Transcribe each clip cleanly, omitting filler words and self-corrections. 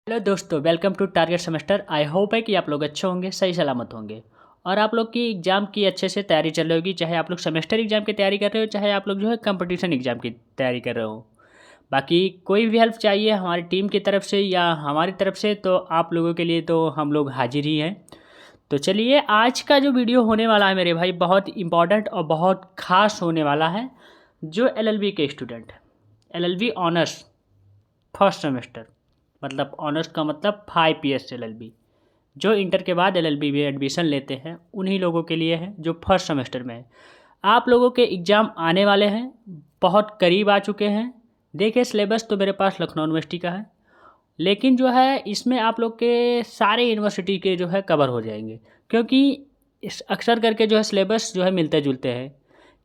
Hello दोस्तों, welcome to target semester. I hope है कि आप लोग अच्छे होंगे, सही सलामत होंगे और आप लोग की एग्ज़ाम की अच्छे से तैयारी चल रही होगी। चाहे आप लोग सेमेस्टर एग्ज़ाम की तैयारी कर रहे हो, चाहे आप लोग जो है कंपटीशन एग्ज़ाम की तैयारी कर रहे हो। बाकी कोई भी हेल्प चाहिए हमारी टीम की तरफ से या हमारी तरफ से, तो आप लोगों के लिए तो हम लोग हाजिर ही हैं। तो चलिए, आज का जो वीडियो होने वाला है मेरे भाई, बहुत इंपॉर्टेंट और बहुत ख़ास होने वाला है। जो एलएलबी के student, LLB honours first semester, मतलब ऑनर्स का मतलब 5 ईयर्स एलएलबी, जो इंटर के बाद एलएलबी में एडमिशन लेते हैं उन्हीं लोगों के लिए है जो फर्स्ट सेमेस्टर में है। आप लोगों के एग्ज़ाम आने वाले हैं, बहुत करीब आ चुके हैं। देखिए, सिलेबस तो मेरे पास लखनऊ यूनिवर्सिटी का है, लेकिन जो है इसमें आप लोग के सारे यूनिवर्सिटी के जो है कवर हो जाएंगे, क्योंकि इस अक्सर करके जो है सिलेबस जो है मिलते जुलते हैं।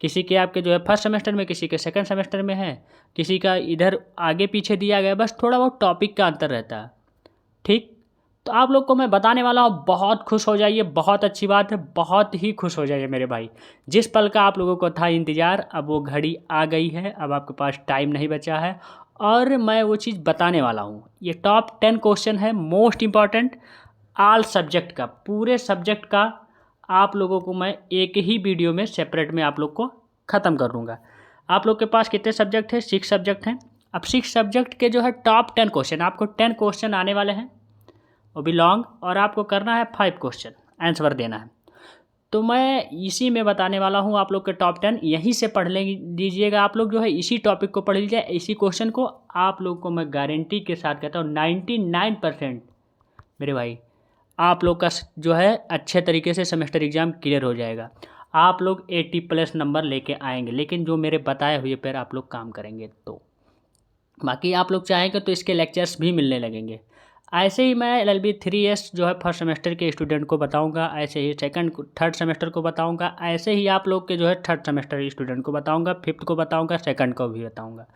किसी के आपके जो है फर्स्ट सेमेस्टर में, किसी के सेकंड सेमेस्टर में है, किसी का इधर आगे पीछे दिया गया, बस थोड़ा बहुत टॉपिक का अंतर रहता है। ठीक, तो आप लोग को मैं बताने वाला हूँ, बहुत खुश हो जाइए, बहुत अच्छी बात है, बहुत ही खुश हो जाइए मेरे भाई। जिस पल का आप लोगों को था इंतज़ार, अब वो घड़ी आ गई है, अब आपके पास टाइम नहीं बचा है और मैं वो चीज़ बताने वाला हूँ। ये टॉप 10 क्वेश्चन है, मोस्ट इम्पॉर्टेंट, आल सब्जेक्ट का, पूरे सब्जेक्ट का। आप लोगों को मैं एक ही वीडियो में सेपरेट में आप लोग को ख़त्म कर दूँगा। आप लोग के पास कितने सब्जेक्ट हैं? 6 सब्जेक्ट हैं। अब 6 सब्जेक्ट के जो है टॉप 10 क्वेश्चन, आपको 10 क्वेश्चन आने वाले हैं, वो भी लॉन्ग, और आपको करना है 5 क्वेश्चन आंसर देना है। तो मैं इसी में बताने वाला हूँ आप लोग के टॉप 10, यहीं से पढ़ लीजिएगा। आप लोग जो है इसी टॉपिक को पढ़ लीजिए, इसी क्वेश्चन को। आप लोग को मैं गारंटी के साथ कहता हूँ 99% मेरे भाई, आप लोग का जो है अच्छे तरीके से सेमेस्टर एग्ज़ाम क्लियर हो जाएगा। आप लोग 80+ नंबर लेके आएंगे, लेकिन जो मेरे बताए हुए पर आप लोग काम करेंगे तो। बाकी आप लोग चाहेंगे तो इसके लेक्चर्स भी मिलने लगेंगे। ऐसे ही मैं एलएलबी 3 ईयर्स जो है फर्स्ट सेमेस्टर के स्टूडेंट को बताऊंगा, ऐसे ही सेकंड थर्ड सेमेस्टर को बताऊंगा, ऐसे ही आप लोग के जो है थर्ड सेमेस्टर स्टूडेंट को बताऊंगा, फिफ्थ को बताऊंगा, सेकंड को भी बताऊंगा।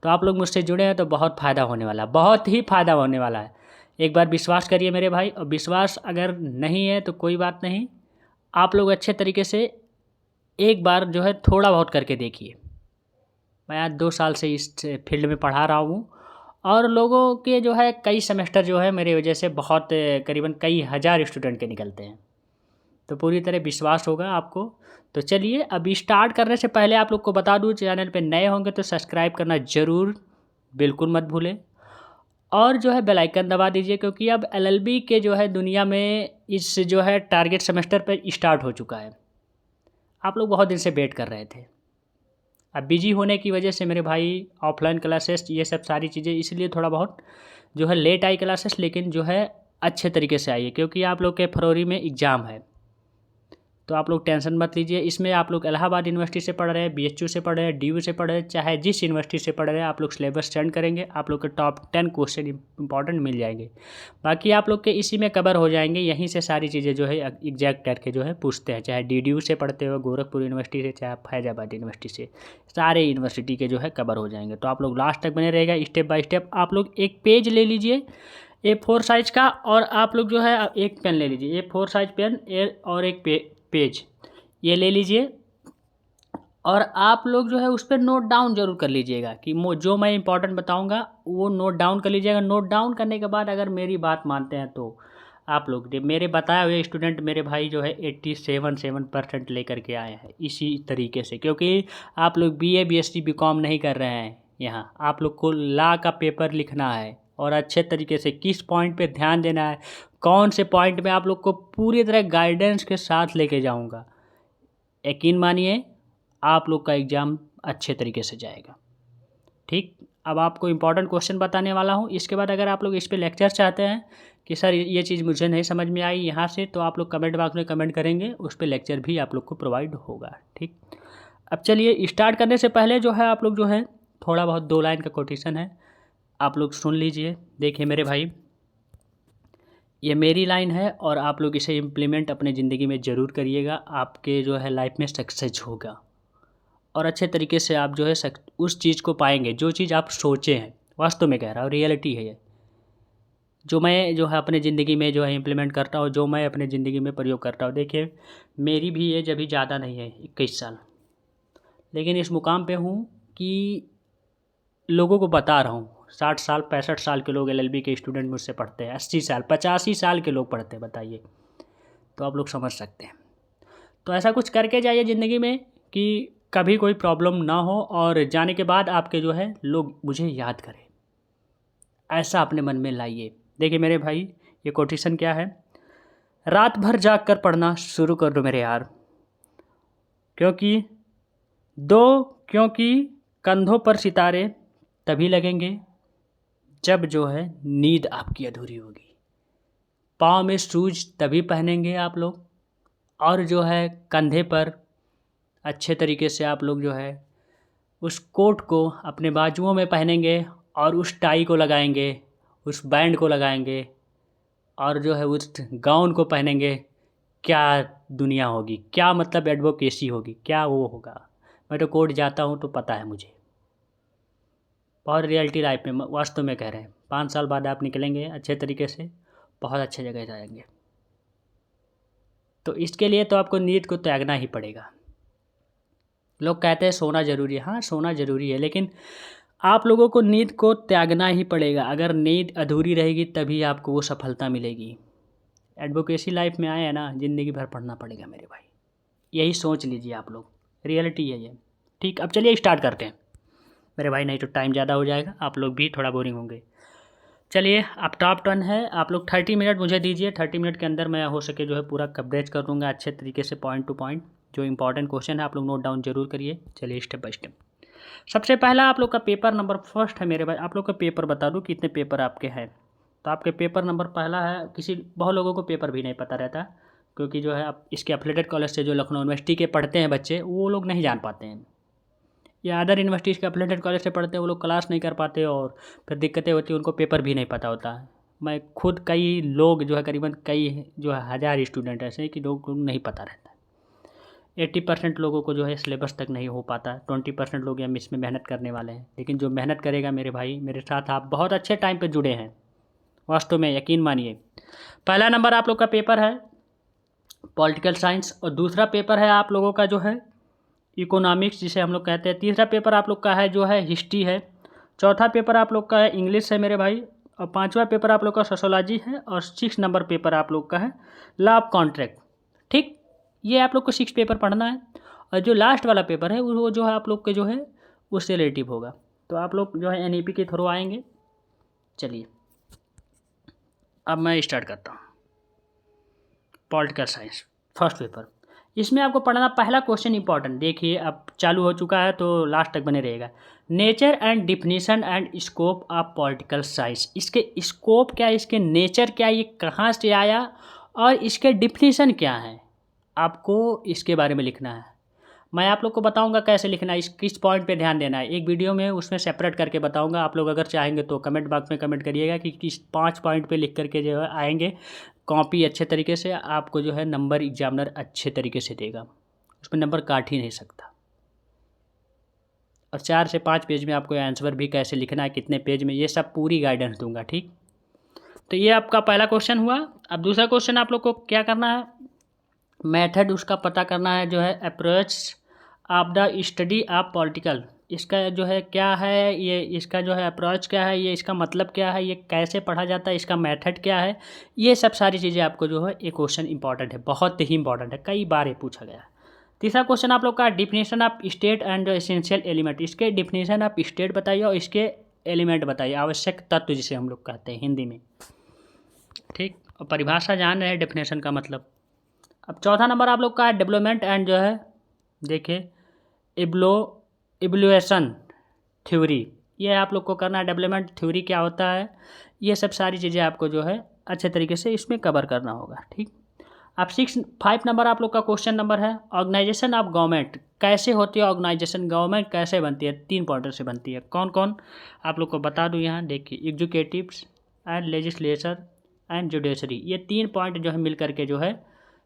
तो आप लोग मुझसे जुड़े हैं तो बहुत फ़ायदा होने वाला है, बहुत ही फ़ायदा होने वाला है। एक बार विश्वास करिए मेरे भाई, और विश्वास अगर नहीं है तो कोई बात नहीं, आप लोग अच्छे तरीके से एक बार जो है थोड़ा बहुत करके देखिए। मैं आज 2 साल से इस फील्ड में पढ़ा रहा हूँ और लोगों के जो है कई सेमेस्टर जो है मेरी वजह से बहुत करीबन कई हज़ार स्टूडेंट के निकलते हैं। तो पूरी तरह विश्वास होगा आपको। तो चलिए, अभी स्टार्ट करने से पहले आप लोग को बता दूँ, चैनल पे नए होंगे तो सब्सक्राइब करना ज़रूर बिल्कुल मत भूलें, और जो है बेल आइकन दबा दीजिए, क्योंकि अब एलएलबी के जो है दुनिया में इस जो है टारगेट सेमेस्टर पर स्टार्ट हो चुका है। आप लोग बहुत दिन से वेट कर रहे थे। अब बिजी होने की वजह से मेरे भाई, ऑफलाइन क्लासेस ये सब सारी चीज़ें, इसलिए थोड़ा बहुत जो है लेट आई क्लासेस, लेकिन जो है अच्छे तरीके से आई है, क्योंकि आप लोग के फरवरी में एग्ज़ाम है। तो आप लोग टेंशन मत लीजिए। इसमें आप लोग इलाहाबाद यूनिवर्सिटी से पढ़ रहे हैं, बीएचयू से पढ़ रहे हैं, डीयू से पढ़ रहे हैं, चाहे जिस यूनिवर्सिटी से पढ़ रहे हैं, आप लोग सिलेबस सेंड करेंगे, आप लोग के टॉप 10 क्वेश्चन इंपॉर्टेंट मिल जाएंगे। बाकी आप लोग के इसी में कवर हो जाएंगे, यहीं से सारी चीज़ें जो है एग्जैक्ट करके जो है पूछते हैं, चाहे डीडीयू से पढ़ते हो, गोरखपुर यूनिवर्सिटी से, चाहे फैजाबाद यूनिवर्सिटी से, सारे यूनिवर्सिटी के जो है कवर हो जाएंगे। तो आप लोग लास्ट तक बने रहेगा, स्टेप बाय स्टेप। आप लोग एक पेज ले लीजिए A4 साइज़ का, और आप लोग जो है एक पेन ले लीजिए, A4 साइज़ पेन, और एक पेज ये ले लीजिए, और आप लोग जो है उस पर नोट डाउन जरूर कर लीजिएगा कि जो मैं इंपॉर्टेंट बताऊंगा वो नोट डाउन कर लीजिएगा। नोट डाउन करने के बाद अगर मेरी बात मानते हैं तो आप लोग मेरे बताए हुए स्टूडेंट मेरे भाई जो है 87% लेकर के आए हैं इसी तरीके से, क्योंकि आप लोग BA BSc BCom नहीं कर रहे हैं। यहाँ आप लोग को लॉ का पेपर लिखना है, और अच्छे तरीके से किस पॉइंट पे ध्यान देना है, कौन से पॉइंट में आप लोग को पूरी तरह गाइडेंस के साथ लेके जाऊँगा। यकीन मानिए, आप लोग का एग्ज़ाम अच्छे तरीके से जाएगा। ठीक, अब आपको इम्पॉर्टेंट क्वेश्चन बताने वाला हूँ। इसके बाद अगर आप लोग इस पे लेक्चर चाहते हैं कि सर ये चीज़ मुझे नहीं समझ में आई यहाँ से, तो आप लोग कमेंट बॉक्स में कमेंट करेंगे, उस पर लेक्चर भी आप लोग को प्रोवाइड होगा। ठीक, अब चलिए, स्टार्ट करने से पहले जो है आप लोग जो है थोड़ा बहुत 2 लाइन का कोटेशन है, आप लोग सुन लीजिए। देखिए मेरे भाई, ये मेरी लाइन है और आप लोग इसे इम्प्लीमेंट अपने ज़िंदगी में ज़रूर करिएगा, आपके जो है लाइफ में सक्सेस होगा, और अच्छे तरीके से आप जो है उस चीज़ को पाएंगे जो चीज़ आप सोचे हैं। वास्तव में कह रहा हूँ, रियलिटी है ये, जो मैं जो है अपने ज़िंदगी में जो है इम्प्लीमेंट करता हूँ, जो मैं अपने ज़िंदगी में प्रयोग करता हूँ। देखिए, मेरी भी एज अभी ज़्यादा नहीं है, 21 साल, लेकिन इस मुकाम पे हूँ कि लोगों को बता रहा हूँ, 60 साल 65 साल के लोग LLB के स्टूडेंट मुझसे पढ़ते हैं, 80 साल 85 साल के लोग पढ़ते हैं, बताइए। तो आप लोग समझ सकते हैं। तो ऐसा कुछ करके जाइए ज़िंदगी में कि कभी कोई प्रॉब्लम ना हो और जाने के बाद आपके जो है लोग मुझे याद करें, ऐसा अपने मन में लाइए। देखिए मेरे भाई, ये कोटेशन क्या है, रात भर जाग कर पढ़ना शुरू कर दो मेरे यार, क्योंकि कंधों पर सितारे तभी लगेंगे जब जो है नींद आपकी अधूरी होगी। पाँव में शूज तभी पहनेंगे आप लोग, और जो है कंधे पर अच्छे तरीके से आप लोग जो है उस कोट को अपने बाजुओं में पहनेंगे और उस टाई को लगाएंगे, उस बैंड को लगाएंगे और जो है उस गाउन को पहनेंगे। क्या दुनिया होगी, क्या मतलब एडवोकेसी होगी, क्या वो होगा। मैं तो कोर्ट जाता हूँ तो पता है मुझे, बहुत रियलिटी लाइफ में वास्तव में कह रहे हैं। 5 साल बाद आप निकलेंगे अच्छे तरीके से, बहुत अच्छे जगह जाएंगे। तो इसके लिए तो आपको नींद को त्यागना ही पड़ेगा। लोग कहते हैं सोना ज़रूरी है, हाँ सोना ज़रूरी है, लेकिन आप लोगों को नींद को त्यागना ही पड़ेगा। अगर नींद अधूरी रहेगी तभी आपको वो सफलता मिलेगी। एडवोकेसी लाइफ में आए हैं ना, ज़िंदगी भर पढ़ना पड़ेगा मेरे भाई, यही सोच लीजिए आप लोग, रियलिटी है ये। ठीक, अब चलिए स्टार्ट करते हैं मेरे भाई, नहीं तो टाइम ज़्यादा हो जाएगा, आप लोग भी थोड़ा बोरिंग होंगे। चलिए, अब टॉप 10 है, आप लोग 30 मिनट मुझे दीजिए। 30 मिनट के अंदर मैं हो सके जो है पूरा कवरेज कर दूँगा अच्छे तरीके से, पॉइंट टू पॉइंट। जो इंपॉर्टेंट क्वेश्चन है आप लोग नोट डाउन जरूर करिए। चलिए स्टेप बाय स्टेप। सबसे पहला आप लोग का पेपर नंबर फर्स्ट है मेरे भाई। आप लोग का पेपर बता दूँ कितने पेपर आपके हैं। तो आपके पेपर नंबर पहला है, बहुत लोगों को पेपर भी नहीं पता रहता, क्योंकि जो है आप इसके एफिलिएटेड कॉलेज से जो लखनऊ यूनिवर्सिटी के पढ़ते हैं बच्चे, वो लोग नहीं जान पाते हैं, या अदर यूनिवर्सिटीज़ के एफिलिएटेड कॉलेज से पढ़ते हैं, वो लोग क्लास नहीं कर पाते और फिर दिक्कतें होती हैं, उनको पेपर भी नहीं पता होता है। मैं खुद कई लोग जो है करीबन कई जो है 1000 स्टूडेंट ऐसे हैं कि लोग को नहीं पता रहता है। 80% लोगों को जो है सिलेबस तक नहीं हो पाता, 20% लोग हम इसमें मेहनत करने वाले हैं। लेकिन जो मेहनत करेगा मेरे भाई, मेरे साथ आप बहुत अच्छे टाइम पे जुड़े हैं, वास्तव में यकीन मानिए। पहला नंबर आप लोग का पेपर है पॉलिटिकल साइंस, और दूसरा पेपर है आप लोगों का जो है इकोनॉमिक्स जिसे हम लोग कहते हैं। तीसरा पेपर आप लोग का है जो है हिस्ट्री है। चौथा पेपर आप लोग का है इंग्लिश है मेरे भाई, और पांचवा पेपर आप लोग का सोशोलॉजी है, और 6 नंबर पेपर आप लोग का है लॉ ऑफ कॉन्ट्रैक्ट। ठीक, ये आप लोग को 6 पेपर पढ़ना है, और जो लास्ट वाला पेपर है वो जो है आप लोग के जो है उससे रिलेटिव होगा। तो आप लोग जो है NEP के थ्रू आएंगे। चलिए अब मैं स्टार्ट करता हूँ। पॉलिटिकल साइंस फर्स्ट पेपर, इसमें आपको पढ़ना पहला क्वेश्चन इंपॉर्टेंट। देखिए अब चालू हो चुका है तो लास्ट तक बने रहेगा। Nature and definition and scope of political science. इसके स्कोप क्या है, इसके नेचर क्या है, ये कहाँ से आया, और इसके डिफिनीशन क्या है, आपको इसके बारे में लिखना है। मैं आप लोग को बताऊंगा कैसे लिखना है, किस पॉइंट पे ध्यान देना है, एक वीडियो में उसमें सेपरेट करके बताऊंगा। आप लोग अगर चाहेंगे तो कमेंट बॉक्स में कमेंट करिएगा कि किस 5 पॉइंट पे लिख करके जो है आएंगे। कॉपी अच्छे तरीके से आपको जो है नंबर एग्जामिनर अच्छे तरीके से देगा, उसमें नंबर काट ही नहीं सकता। और 4 से 5 पेज में आपको आंसर भी कैसे लिखना है, कितने पेज में, ये सब पूरी गाइडेंस दूंगा। ठीक, तो ये आपका पहला क्वेश्चन हुआ। अब दूसरा क्वेश्चन आप लोग को क्या करना है, मेथड उसका पता करना है, जो है approach of the study of political. इसका जो है क्या है, ये इसका जो है अप्रोच क्या है, ये इसका मतलब क्या है, ये कैसे पढ़ा जाता है, इसका मेथड क्या है, ये सब सारी चीज़ें आपको जो है ये क्वेश्चन इंपॉर्टेंट है, बहुत ही इंपॉर्टेंट है, कई बार ये पूछा गया है। तीसरा क्वेश्चन आप लोग का definition of state and essential element. इसके डिफिनेशन ऑफ स्टेट बताइए और इसके एलिमेंट बताइए, आवश्यक तत्व जिसे हम लोग कहते हैं हिंदी में। ठीक, और परिभाषा जान रहे हैं डेफिनेशन का मतलब। अब चौथा नंबर आप लोग का है डेवलपमेंट एंड जो है देखिए इवोल्यूशन थ्योरी। ये आप लोग को करना है, डेवलपमेंट थ्योरी क्या होता है, ये सब सारी चीज़ें आपको जो है अच्छे तरीके से इसमें कवर करना होगा। ठीक, अब 5 नंबर आप लोग का क्वेश्चन नंबर है ऑर्गेनाइजेशन ऑफ गवर्नमेंट। कैसे होती है ऑर्गेनाइजेशन, गवर्नमेंट कैसे बनती है, 3 पॉइंटर से बनती है। कौन कौन आप लोग को बता दूँ यहाँ देखिए, executives and legislature and judiciary. ये 3 पॉइंट जो है मिल करके जो है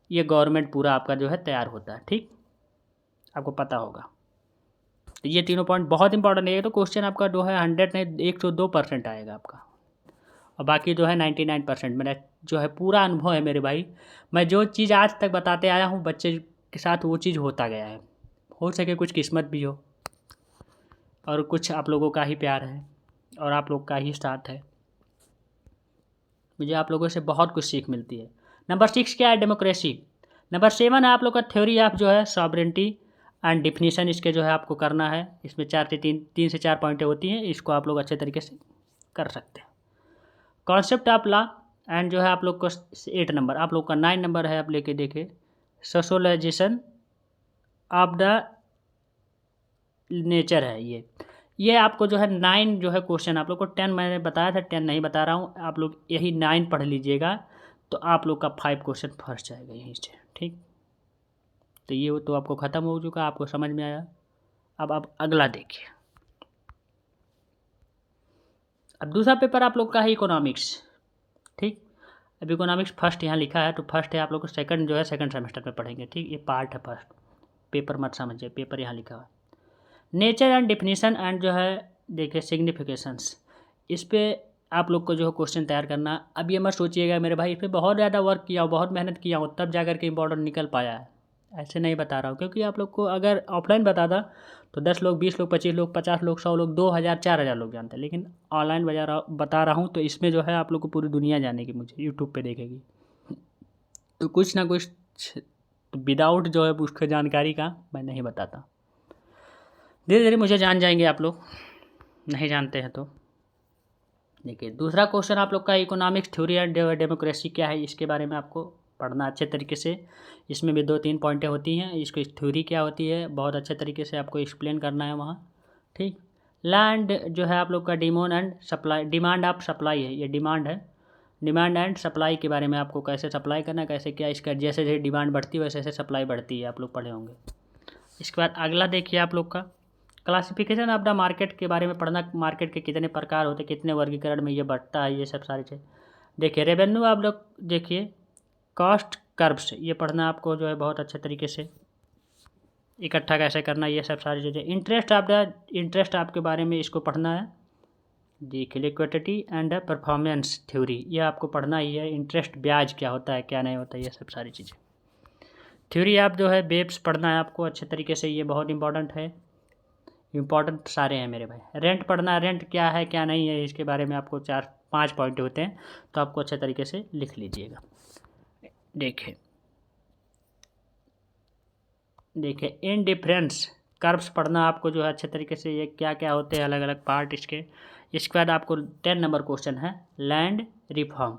ये गवर्नमेंट पूरा आपका जो है तैयार होता है। ठीक, आपको पता होगा। तो ये तीनों पॉइंट बहुत इंपॉर्टेंट है। ये तो क्वेश्चन आपका जो है 100 नहीं 102% आएगा आपका, और बाकी जो है 99%। मेरा जो है पूरा अनुभव है मेरे भाई, मैं जो चीज़ आज तक बताते आया हूँ बच्चे के साथ वो चीज़ होता गया है। हो सके कुछ किस्मत भी हो और कुछ आप लोगों का ही प्यार है। और आप लोग का ही साथ है। मुझे आप लोगों से बहुत कुछ सीख मिलती है। नंबर 6 क्या है? डेमोक्रेसी। नंबर 7 है आप लोग का थ्योरी ऑफ जो है सॉवरेंटी एंड डिफिनीशन, इसके जो है आपको करना है। इसमें 3 से 4 पॉइंटें होती हैं, इसको आप लोग अच्छे तरीके से कर सकते हैं। कॉन्सेप्ट ऑफ लॉ एंड जो है आप लोग को 8 नंबर, आप लोग का 9 नंबर है, आप लेके देखे सोशलाइजेशन ऑफ द नेचर है ये आपको जो है 9 जो है क्वेश्चन, आप लोग को 10 मैंने बताया था, 10 नहीं बता रहा हूँ, आप लोग यही 9 पढ़ लीजिएगा तो आप लोग का 5 क्वेश्चन फंस जाएगा यहीं से। ठीक, तो ये तो आपको ख़त्म हो चुका, आपको समझ में आया। अब आप अगला देखिए। अब दूसरा पेपर आप लोग का है इकोनॉमिक्स। ठीक, अब इकोनॉमिक्स फर्स्ट यहाँ लिखा है तो फर्स्ट है, आप लोग को सेकंड जो है सेकंड सेमेस्टर में पढ़ेंगे। ठीक, ये पार्ट है फर्स्ट, पेपर मत समझिए, पेपर यहाँ लिखा है। नेचर एंड डिफिनीशन एंड जो है देखिए सिग्निफिकेशंस, इस पे आप लोग को जो है क्वेश्चन तैयार करना। अब ये मत सोचिएगा मेरे भाई इस पर बहुत ज़्यादा वर्क किया हो, बहुत मेहनत किया हो तब जा कर के इम्पोर्टेंट निकल पाया है, ऐसे नहीं बता रहा हूँ। क्योंकि आप लोग को अगर ऑफलाइन बताता तो 10 लोग, 20 लोग, 25 लोग, 50 लोग, 100 लोग, 2000, 4000 लोग जानते हैं। लेकिन ऑनलाइन बता रहा हूँ तो इसमें जो है आप लोग को पूरी दुनिया जानेगी, मुझे यूट्यूब पे देखेगी। तो कुछ ना कुछ विदाउट जो है उसके जानकारी का मैं नहीं बताता, धीरे धीरे मुझे जान जाएंगे आप लोग, नहीं जानते हैं तो। देखिए दूसरा क्वेश्चन आप लोग का इकोनॉमिक्स थ्योरी एंड डेमोक्रेसी क्या है, इसके बारे में आपको पढ़ना अच्छे तरीके से। इसमें भी 2-3 पॉइंटें होती हैं, इसको थ्योरी क्या होती है बहुत अच्छे तरीके से आपको एक्सप्लेन करना है वहाँ। ठीक, लैंड जो है आप लोग का demand and supply, demand of supply है, ये डिमांड है, डिमांड एंड सप्लाई के बारे में आपको कैसे सप्लाई करना है, कैसे क्या इसका, जैसे जैसे डिमांड बढ़ती है वैसे वैसे सप्लाई बढ़ती है, आप लोग पढ़े होंगे। इसके बाद अगला देखिए आप लोग का क्लासिफिकेशन ऑफ द मार्केट के बारे में पढ़ना, मार्केट के कितने प्रकार होते हैं, कितने वर्गीकरण में ये बढ़ता है, ये सब सारी चीज़। देखिए रेवेन्यू आप लोग देखिए, कॉस्ट कर्व्स, ये पढ़ना आपको जो है बहुत अच्छे तरीके से, इकट्ठा कैसे करना, ये सब सारी चीज़ें। इंटरेस्ट आपके बारे में इसको पढ़ना है। देखिए लिक्विडिटी एंड परफॉर्मेंस थ्योरी, ये आपको पढ़ना ही है। इंटरेस्ट ब्याज क्या होता है क्या नहीं होता, ये सब सारी चीज़ें। थ्योरी आप जो है बेब्स पढ़ना है आपको अच्छे तरीके से, ये बहुत इंपॉर्टेंट है, इम्पॉर्टेंट सारे हैं मेरे भाई। रेंट पढ़ना, रेंट क्या है क्या नहीं है, इसके बारे में आपको 4-5 पॉइंट होते हैं, तो आपको अच्छे तरीके से लिख लीजिएगा। देखिए इनडिफरेंस कर्व्स पढ़ना आपको जो है अच्छे तरीके से, ये क्या क्या होते हैं अलग अलग पार्ट इसके। इसके बाद आपको 10 नंबर क्वेश्चन है लैंड रिफॉर्म।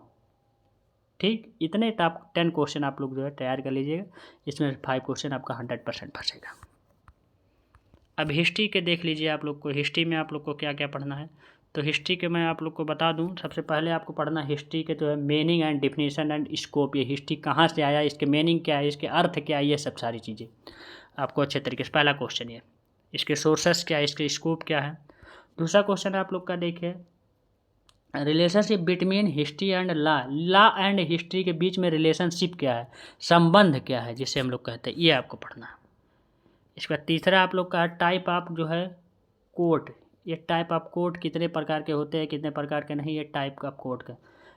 ठीक, इतने टॉप 10 क्वेश्चन आप लोग जो है तैयार कर लीजिएगा, इसमें 5 क्वेश्चन आपका 100% फंसेगा। अब हिस्ट्री के देख लीजिए, आप लोग को हिस्ट्री में आप लोग को क्या क्या पढ़ना है। तो हिस्ट्री के मैं आप लोग को बता दूं, सबसे पहले आपको पढ़ना हिस्ट्री के जो है meaning and definition and scope, ये हिस्ट्री कहाँ से आया, इसके मीनिंग क्या है, इसके अर्थ क्या है, ये सब सारी चीज़ें आपको अच्छे तरीके से, पहला क्वेश्चन ये, इसके सोर्सेस क्या है, इसके स्कोप क्या है। दूसरा क्वेश्चन आप लोग का देखिए relationship between history and law, law and history के बीच में रिलेशनशिप क्या है, संबंध क्या है जिसे हम लोग कहते हैं, ये आपको पढ़ना है। इसका तीसरा आप लोग का टाइप ऑफ जो है कोर्ट, ये टाइप ऑफ कोर्ट कितने प्रकार के होते हैं कितने प्रकार के नहीं, ये टाइप ऑफ कोर्ट का।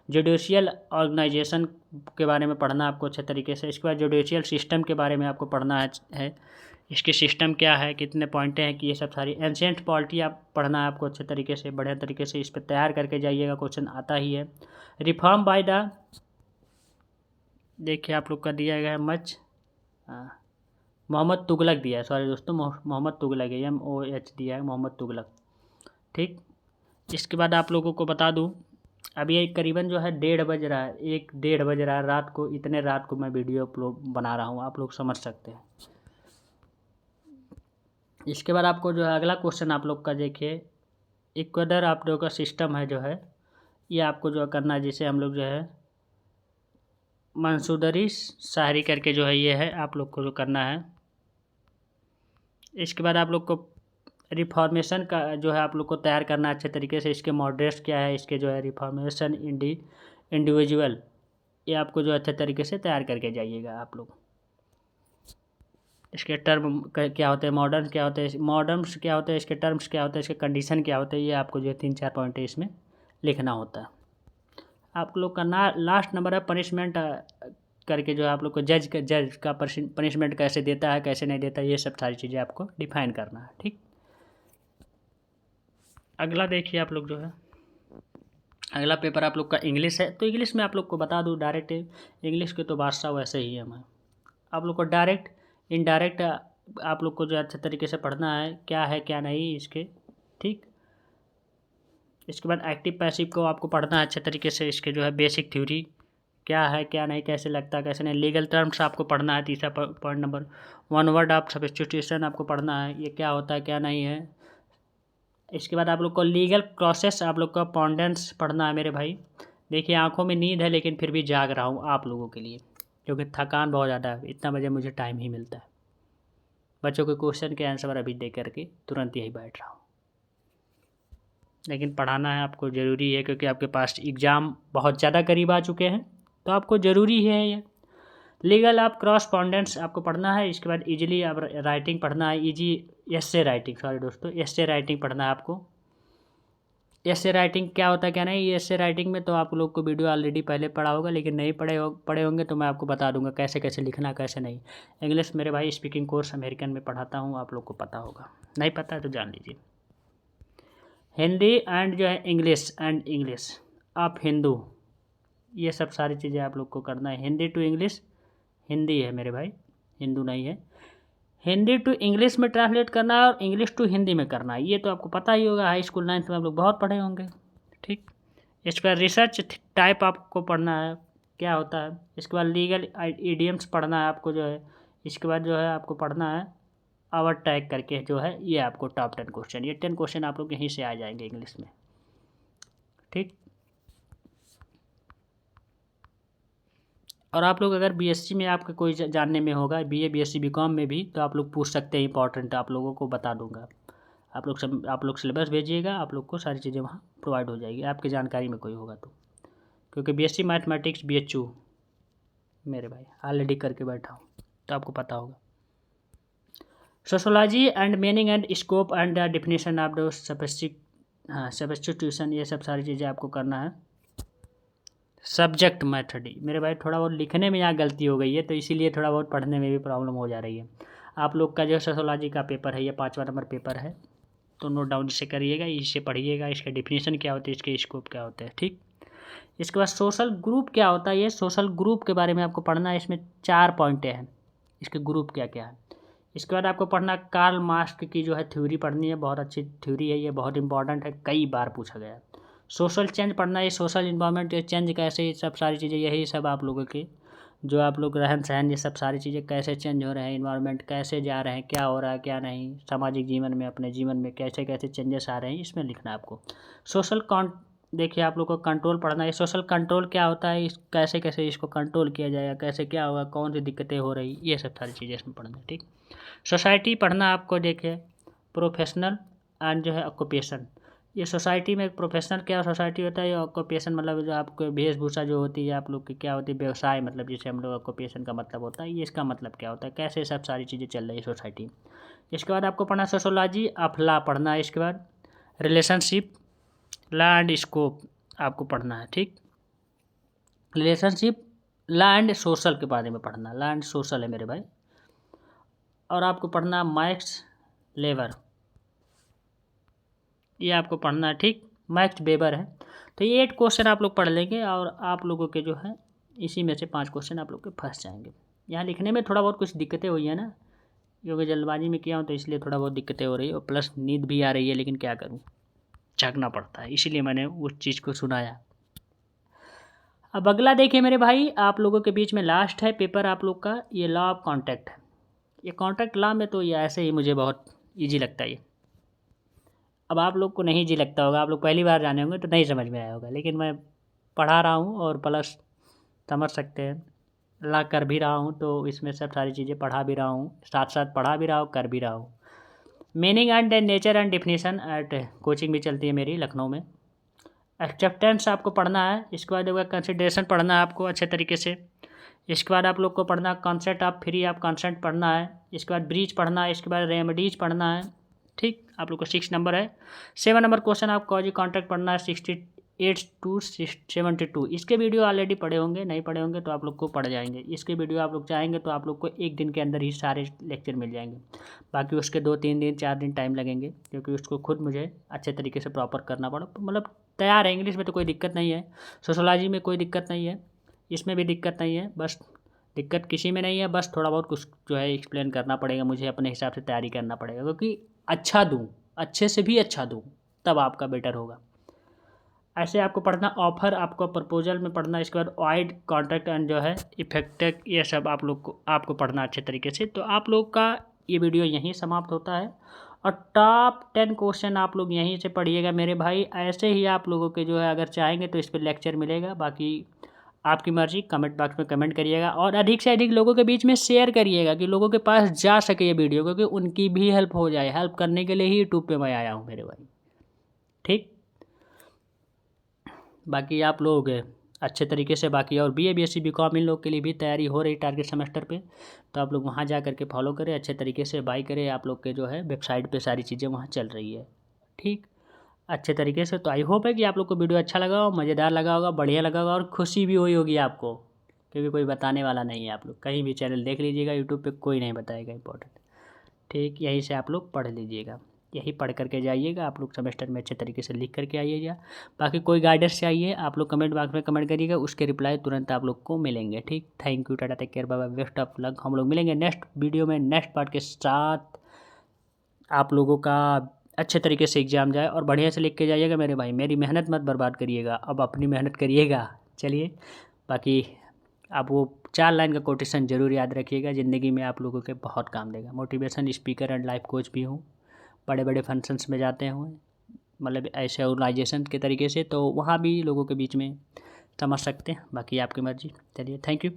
जुडिशियल ऑर्गेनाइजेशन के बारे में पढ़ना आपको अच्छे तरीके से। इसके बाद जुडिशियल सिस्टम के बारे में आपको पढ़ना है, इसके सिस्टम क्या है, कितने पॉइंटें हैं कि ये सब सारी। एंशिएंट पॉलिटी आप पढ़ना है आपको अच्छे तरीके से, बढ़िया तरीके से इस पर तैयार करके जाइएगा, क्वेश्चन आता ही है। रिफॉर्म बाय द, देखिए आप लोग का दिया गया है मोहम्मद तुगलक दिया है, सॉरी दोस्तों, मोहम्मद तुगलक है, MOH दिया है, मोहम्मद तुगलक। ठीक, इसके बाद आप लोगों को बता दूं, अभी ये करीबन जो है 1:30 बज रहा है, 1-1:30 बज रहा है रात को, इतने रात को मैं वीडियो अपलोड बना रहा हूँ, आप लोग समझ सकते हैं। इसके बाद आपको जो है अगला क्वेश्चन आप लोग का देखिए, इक्वेडर आप लोग का सिस्टम है जो है, ये आपको जो करना है, जिसे हम लोग जो है मंसूदरी शाहरी करके जो है ये है, आप लोग को जो करना है। इसके बाद आप लोग को रिफॉर्मेशन का जो है आप लोग को तैयार करना अच्छे तरीके से, इसके मॉडरेट्स क्या है, इसके जो है रिफॉर्मेशन इंडिविजुअल, ये आपको जो अच्छे तरीके से तैयार करके जाइएगा आप लोग। इसके टर्म क्या होते हैं, मॉडर्न क्या होते हैं, मॉडर्न्स क्या होते हैं, इसके टर्म्स क्या होते हैं, इसके कंडीशन क्या होते हैं, ये आपको जो है 3-4 पॉइंट इसमें लिखना होता है। आप लोग का लास्ट नंबर है पनिशमेंट करके, जो है आप लोग को जज का पनिशमेंट कैसे देता है कैसे नहीं देता, ये सब सारी चीज़ें आपको डिफाइन करना है। ठीक, अगला देखिए आप लोग जो है, अगला पेपर आप लोग का इंग्लिश है। तो इंग्लिश में आप लोग को बता दूँ डायरेक्ट, इंग्लिश के तो बादशाह वैसे ही है मैं। आप लोग को डायरेक्ट इनडायरेक्ट आप लोग को जो अच्छे तरीके से पढ़ना है, क्या है क्या नहीं इसके, ठीक। इसके बाद एक्टिव पैसिव को आपको पढ़ना है अच्छे तरीके से, इसके जो है बेसिक थ्योरी क्या है क्या नहीं, कैसे लगता है कैसे नहीं। लीगल टर्म्स आपको पढ़ना है, तीसरा point number. One word of substitution आपको पढ़ना है, ये क्या होता है क्या नहीं है। इसके बाद आप लोग को लीगल प्रोसेस आप लोग का पॉन्डेंस पढ़ना है मेरे भाई। देखिए आंखों में नींद है लेकिन फिर भी जाग रहा हूँ आप लोगों के लिए, क्योंकि थकान बहुत ज़्यादा है। इतना बजे मुझे टाइम ही मिलता है, बच्चों के क्वेश्चन के आंसर अभी दे करके तुरंत यही बैठ रहा हूँ। लेकिन पढ़ाना है आपको ज़रूरी है, क्योंकि आपके पास एग्ज़ाम बहुत ज़्यादा करीब आ चुके हैं, तो आपको ज़रूरी है ये। लीगल आप क्रॉसपॉन्डेंस आपको पढ़ना है। इसके बाद इजीली आप राइटिंग पढ़ना है, इजी एस्से राइटिंग, सॉरी दोस्तों, एस्से राइटिंग पढ़ना है आपको। एस्से राइटिंग क्या होता है क्या नहीं, ये एस्से राइटिंग में तो आप लोग को वीडियो ऑलरेडी पहले पढ़ा होगा, लेकिन नहीं पढ़े होंगे तो मैं आपको बता दूंगा कैसे कैसे लिखना कैसे नहीं। इंग्लिश मेरे भाई स्पीकिंग कोर्स अमेरिकन में पढ़ाता हूँ, आप लोग को पता होगा, नहीं पता है तो जान लीजिए। हिंदी एंड जो है इंग्लिश आप हिंदू, ये सब सारी चीज़ें आप लोग को करना है। हिंदी टू इंग्लिश, हिंदी है मेरे भाई, हिंदू नहीं है। हिंदी टू इंग्लिश में ट्रांसलेट करना है और इंग्लिश टू हिंदी में करना है, ये तो आपको पता ही होगा, हाई स्कूल 9th में आप लोग बहुत पढ़े होंगे, ठीक। इसके बाद रिसर्च टाइप आपको पढ़ना है क्या होता है। इसके बाद लीगल इडियम्स पढ़ना है आपको जो है। इसके बाद जो है आपको पढ़ना है आवर टैग करके जो है, ये आपको टॉप 10 क्वेश्चन, ये 10 क्वेश्चन आप लोग यहीं से आ जाएंगे इंग्लिश में, ठीक। और आप लोग अगर बीएससी में आपका कोई जानने में होगा, बीए बीएससी बीकॉम में भी, तो आप लोग पूछ सकते हैं, इंपॉर्टेंट आप लोगों को बता दूंगा। आप लोग सिलेबस भेजिएगा, आप लोग को सारी चीज़ें वहाँ प्रोवाइड हो जाएगी, आपकी जानकारी में कोई होगा तो। क्योंकि बीएससी मैथमेटिक्स बीएचयू मेरे भाई ऑलरेडी करके बैठा हूँ, तो आपको पता होगा। Sociology and meaning and scope and the definition of the substitution, ये सब सारी चीज़ें आपको करना है। सब्जेक्ट मेथड मेरे भाई, थोड़ा बहुत लिखने में यहाँ गलती हो गई है, तो इसीलिए थोड़ा बहुत पढ़ने में भी प्रॉब्लम हो जा रही है। आप लोग का जो सोशोलॉजी का पेपर है, ये 5वां नंबर पेपर है, तो नोट डाउन इसे करिएगा, इसे पढ़िएगा, इसका डिफिनीशन क्या होता है, इसके स्कोप क्या होता है, ठीक। इसके बाद सोशल ग्रुप क्या होता है, ये सोशल ग्रुप के बारे में आपको पढ़ना है। इसमें 4 पॉइंटें हैं, इसके ग्रुप क्या क्या है। इसके बाद आपको पढ़ना कार्ल मार्क्स की जो है थ्योरी पढ़नी है, बहुत अच्छी थ्योरी है, ये बहुत इंपॉर्टेंट है, कई बार पूछा गया है। सोशल चेंज पढ़ना है, सोशल इन्वायरमेंट चेंज कैसे, ये सब सारी चीज़ें, यही सब आप लोगों के जो आप लोग रहन सहन, ये सब सारी चीज़ें कैसे चेंज हो रहे हैं, इन्वायरमेंट कैसे जा रहे हैं, क्या हो रहा है क्या नहीं, सामाजिक जीवन में अपने जीवन में कैसे कैसे चेंजेस आ रहे हैं, इसमें लिखना है आपको। सोशल देखिए आप लोग को कंट्रोल पढ़ना है। सोशल कंट्रोल क्या होता है, इस कैसे कैसे इसको कंट्रोल किया जाएगा, कैसे क्या होगा, कौन सी दिक्कतें हो रही, ये सब सारी चीज़ें इसमें पढ़ना है, ठीक। सोसाइटी पढ़ना आपको, देखिए प्रोफेशनल एंड जो है ऑक्यूपेशन, ये सोसाइटी में प्रोफेशनल क्या सोसाइटी होता है, ये ऑक्यूपेशन मतलब जो आपको वेशभूषा जो होती है आप लोग की क्या होती है, व्यवसाय मतलब जिसे हम लोग ऑक्यूपेशन का मतलब होता है, ये इसका मतलब क्या होता है, कैसे सब सारी चीज़ें चल रही है सोसाइटी। इसके बाद आपको पढ़ना सोशोलॉजी ऑफ लॉ पढ़ना है। इसके बाद रिलेशनशिप लॉ एंड स्कोप आपको पढ़ना है, ठीक। रिलेशनशिप लॉ एंड सोशल के बारे में पढ़ना, लॉ एंड सोशल है मेरे भाई। और आपको पढ़ना मैक्स लेबर, ये आपको पढ़ना है, ठीक। मैक्स वेबर है। तो ये 8 क्वेश्चन आप लोग पढ़ लेंगे, और आप लोगों के जो है इसी में से 5 क्वेश्चन आप लोग के फंस जाएंगे। यहाँ लिखने में थोड़ा बहुत कुछ दिक्कतें हुई है ना, क्योंकि जल्दबाजी में किया हूँ तो इसलिए थोड़ा बहुत दिक्कतें हो रही है, और प्लस नींद भी आ रही है, लेकिन क्या करूँ, जागना पड़ता है, इसीलिए मैंने उस चीज़ को सुनाया। अब अगला देखिए मेरे भाई, आप लोगों के बीच में लास्ट है पेपर आप लोग का, ये लॉ ऑफ कॉन्ट्रैक्ट है। ये कॉन्ट्रैक्ट लॉ में तो ये ऐसे ही मुझे बहुत ईजी लगता है ये। अब आप लोग को नहीं ईजी लगता होगा, आप लोग पहली बार जाने होंगे तो नहीं समझ में आया होगा, लेकिन मैं पढ़ा रहा हूँ और प्लस समझ सकते हैं, ला कर भी रहा हूँ, तो इसमें सब सारी चीज़ें पढ़ा भी रहा हूँ, साथ साथ पढ़ा भी रहा हूँ, कर भी रहा हूँ। Meaning and nature and definition at coaching भी चलती है मेरी लखनऊ में। एक्सेप्टेंस आपको पढ़ना है। इसके बाद होगा कंसिडरेशन पढ़ना है आपको अच्छे तरीके से। इसके बाद आप लोग को पढ़ना concept of free of consent पढ़ना है। इसके बाद ब्रीच पढ़ना है। इसके बाद रेमेडीज पढ़ना है, ठीक। आप लोग को 6 नंबर है। 7 नंबर क्वेश्चन आप कॉजी कॉन्ट्रैक्ट पढ़ना है। 8 to 72। इसके वीडियो ऑलरेडी पड़े होंगे, नहीं पड़े होंगे तो आप लोग को पड़ जाएंगे। इसके वीडियो आप लोग चाहेंगे तो आप लोग को एक दिन के अंदर ही सारे लेक्चर मिल जाएंगे। बाकी उसके 2-3 दिन 4 दिन टाइम लगेंगे, क्योंकि उसको खुद मुझे अच्छे तरीके से प्रॉपर करना पड़ा। मतलब तैयार है, इंग्लिश में तो कोई दिक्कत नहीं है, सोशोलॉजी में कोई दिक्कत नहीं है, इसमें भी दिक्कत नहीं है। बस दिक्कत किसी में नहीं है, बस थोड़ा बहुत कुछ जो है एक्सप्लेन करना पड़ेगा मुझे, अपने हिसाब से तैयारी करना पड़ेगा, क्योंकि अच्छा दूँ, अच्छे से भी अच्छा दूँ, तब आपका बेटर होगा। ऐसे आपको पढ़ना ऑफर, आपको प्रपोजल में पढ़ना, इसके बाद वाइड कॉन्ट्रैक्ट एंड जो है इफेक्टेड, ये सब आप लोग को आपको पढ़ना अच्छे तरीके से। तो आप लोग का ये वीडियो यहीं समाप्त होता है, और टॉप 10 क्वेश्चन आप लोग यहीं से पढ़िएगा मेरे भाई। ऐसे ही आप लोगों के जो है अगर चाहेंगे तो इस पर लेक्चर मिलेगा। बाकी आपकी मर्ज़ी, कमेंट बॉक्स में कमेंट करिएगा, और अधिक से अधिक लोगों के बीच में शेयर करिएगा कि लोगों के पास जा सके ये वीडियो, क्योंकि उनकी भी हेल्प हो जाए। हेल्प करने के लिए ही यूट्यूब पे मैं आया हूँ मेरे भाई, ठीक। बाकी आप लोग अच्छे तरीके से, बाकी और BA BSc BCom इन लोग के लिए भी तैयारी हो रही टारगेट सेमेस्टर पे, तो आप लोग वहाँ जा करके फॉलो करें, अच्छे तरीके से बाय करें। आप लोग के जो है वेबसाइट पे सारी चीज़ें वहाँ चल रही है, ठीक, अच्छे तरीके से। तो आई होप है कि आप लोग को वीडियो अच्छा लगा हो, मज़ेदार लगा होगा, बढ़िया लगा होगा, और खुशी भी हुई होगी आपको, क्योंकि कोई बताने वाला नहीं है। आप लोग कहीं भी चैनल देख लीजिएगा यूट्यूब पे, कोई नहीं बताएगा इंपॉर्टेंट, ठीक। यहीं से आप लोग पढ़ लीजिएगा, यही पढ़ करके जाइएगा आप लोग, सेमेस्टर में अच्छे तरीके से लिख करके आइएगा। बाकी कोई गाइडेंस चाहिए आप लोग कमेंट बॉक्स में कमेंट करिएगा, उसके रिप्लाई तुरंत आप लोग को मिलेंगे, ठीक। थैंक यू, टाटा, take care, bye bye, best of luck. हम लोग मिलेंगे नेक्स्ट वीडियो में नेक्स्ट पार्ट के साथ। आप लोगों का अच्छे तरीके से एग्ज़ाम जाए और बढ़िया से लिख के जाइएगा मेरे भाई, मेरी मेहनत मत बर्बाद करिएगा, अब अपनी मेहनत करिएगा। चलिए, बाकी आप वो 4 लाइन का कोटेशन ज़रूर याद रखिएगा, ज़िंदगी में आप लोगों के बहुत काम देगा। Motivation speaker and life coach भी हूँ, बड़े बड़े फंक्शंस में जाते हैं, मतलब ऐसे ऑर्गेनाइजेशन के तरीके से, तो वहाँ भी लोगों के बीच में समझ सकते हैं। बाकी आपकी मर्ज़ी। चलिए, थैंक यू।